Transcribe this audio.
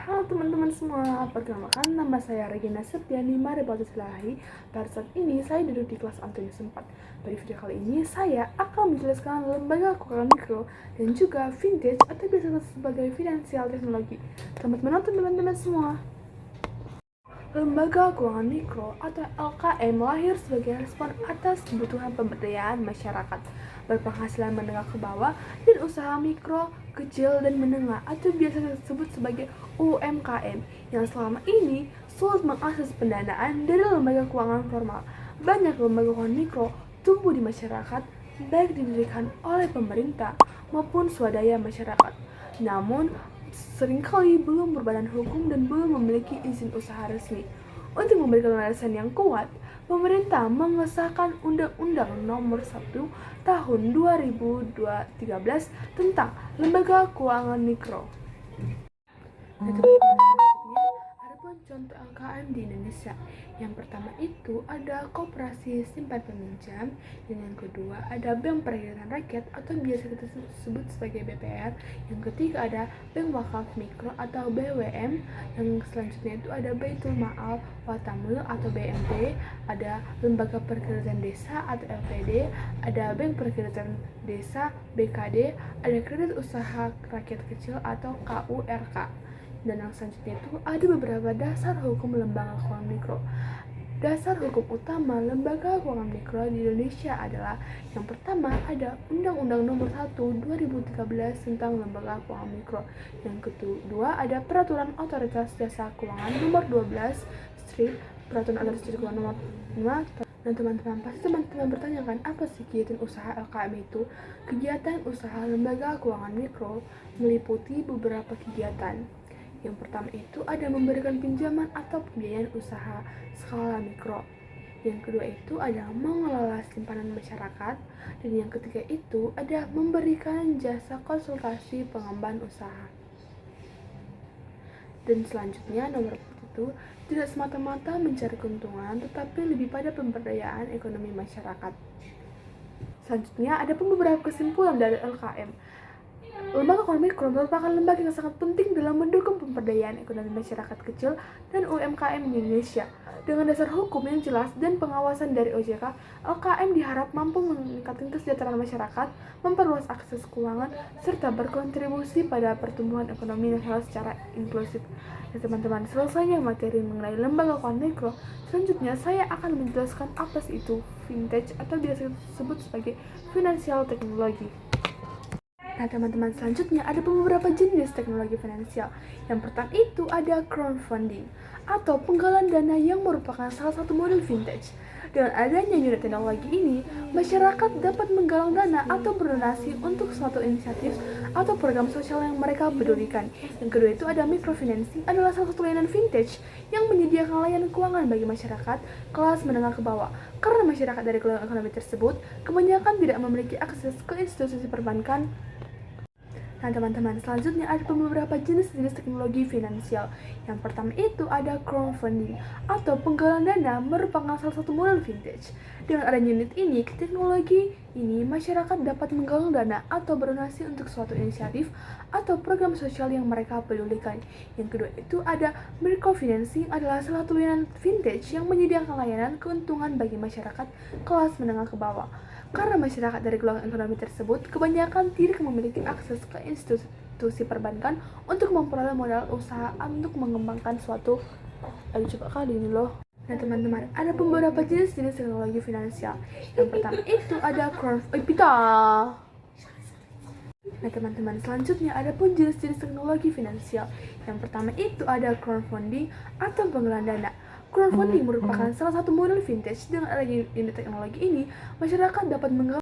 Halo teman-teman semua, perkenalkan nama saya Regina Septiani Maribaltusilahi. Pada saat ini saya duduk di kelas Antonius 4. Pada video kali ini saya akan menjelaskan lembaga keuangan mikro dan juga vintage atau biasa sebagai finansial teknologi. Selamat menonton teman-teman semua. Lembaga Keuangan Mikro atau LKM lahir sebagai respon atas kebutuhan pemberdayaan masyarakat berpenghasilan menengah ke bawah dan usaha mikro, kecil, dan menengah atau biasa disebut sebagai UMKM yang selama ini sulit mengakses pendanaan dari lembaga keuangan formal. Banyak lembaga keuangan mikro tumbuh di masyarakat baik didirikan oleh pemerintah maupun swadaya masyarakat. Namun, seringkali belum berbadan hukum dan belum memiliki izin usaha resmi. Untuk memberikan landasan yang kuat, pemerintah mengesahkan Undang-Undang Nomor 1 Tahun 2013 tentang Lembaga Keuangan Mikro. Adapun contoh LKM di Indonesia, yang pertama itu ada Koperasi Simpan Peminjam, dan yang kedua ada Bank Perkreditan Rakyat atau biasa kita sebut sebagai BPR, yang ketiga ada Bank Wakaf Mikro atau BWM, yang selanjutnya itu ada Baitul Maal Watamil atau BMT, ada Lembaga Perkreditan Desa atau LPD, ada Bank Perkreditan Desa BKD, ada Kredit Usaha Rakyat Kecil atau KURK. Dan yang selanjutnya itu ada beberapa dasar hukum lembaga keuangan mikro. Dasar hukum utama lembaga keuangan mikro di Indonesia adalah yang pertama ada Undang-Undang Nomor 1 2013 tentang lembaga keuangan mikro. Yang kedua ada Peraturan Otoritas Jasa Keuangan Nomor 12 Peraturan Otoritas Jasa Keuangan Nomor 5. Nah teman-teman, pasti teman-teman bertanyakan apa sih kegiatan usaha LKM itu? Kegiatan usaha lembaga keuangan mikro meliputi beberapa kegiatan. Yang pertama itu ada memberikan pinjaman atau pembiayaan usaha skala mikro. Yang kedua itu ada mengelola simpanan masyarakat. Dan yang ketiga itu ada memberikan jasa konsultasi pengembangan usaha. Dan selanjutnya nomor 4 itu tidak semata-mata mencari keuntungan, tetapi lebih pada pemberdayaan ekonomi masyarakat. Selanjutnya ada beberapa kesimpulan dari LKM. Lembaga keuangan mikro merupakan lembaga yang sangat penting dalam mendukung pemberdayaan ekonomi masyarakat kecil dan UMKM di Indonesia. Dengan dasar hukum yang jelas dan pengawasan dari OJK, LKM diharap mampu meningkatkan kesejahteraan masyarakat, memperluas akses keuangan, serta berkontribusi pada pertumbuhan ekonomi nasional secara inklusif. Ya teman-teman, selesainya materi mengenai lembaga keuangan mikro, selanjutnya saya akan menjelaskan apa sih itu vintage atau biasa disebut sebagai finansial teknologi. Nah teman-teman, selanjutnya ada beberapa jenis teknologi finansial. Yang pertama itu ada crowdfunding atau penggalan dana yang merupakan salah satu model vintage. Dengan adanya unit teknologi ini, masyarakat dapat menggalang dana atau berdonasi untuk suatu inisiatif atau program sosial yang mereka pedulikan. Yang kedua itu ada microfinancing, adalah salah satu layanan vintage yang menyediakan layanan keuangan bagi masyarakat kelas menengah ke bawah. Karena masyarakat dari golongan ekonomi tersebut kebanyakan tidak memiliki akses ke institusi perbankan. Nah teman-teman, selanjutnya ada beberapa jenis-jenis teknologi finansial. Yang pertama itu ada crowdfunding atau penggalang dana merupakan salah satu model vintage. Dengan adanya unit ini, teknologi ini masyarakat dapat menggalang dana atau berdonasi untuk suatu inisiatif atau program sosial yang mereka pedulikan. Yang kedua itu ada microfinancing, adalah salah satu layanan vintage yang menyediakan layanan keuntungan bagi masyarakat kelas menengah ke bawah. Karena masyarakat dari golongan ekonomi tersebut kebanyakan tidak memiliki akses ke institusi perbankan untuk memperoleh modal usaha untuk mengembangkan suatu. Aduh coba kali ini loh. Nah teman-teman, ada beberapa jenis-jenis teknologi finansial. Yang pertama itu ada Nah teman-teman, selanjutnya ada pun jenis-jenis teknologi finansial. Yang pertama itu ada crowdfunding atau penggalangan dana. Crowdfunding merupakan salah satu model vintage. Dengan adanya unit teknologi ini, masyarakat dapat menggalang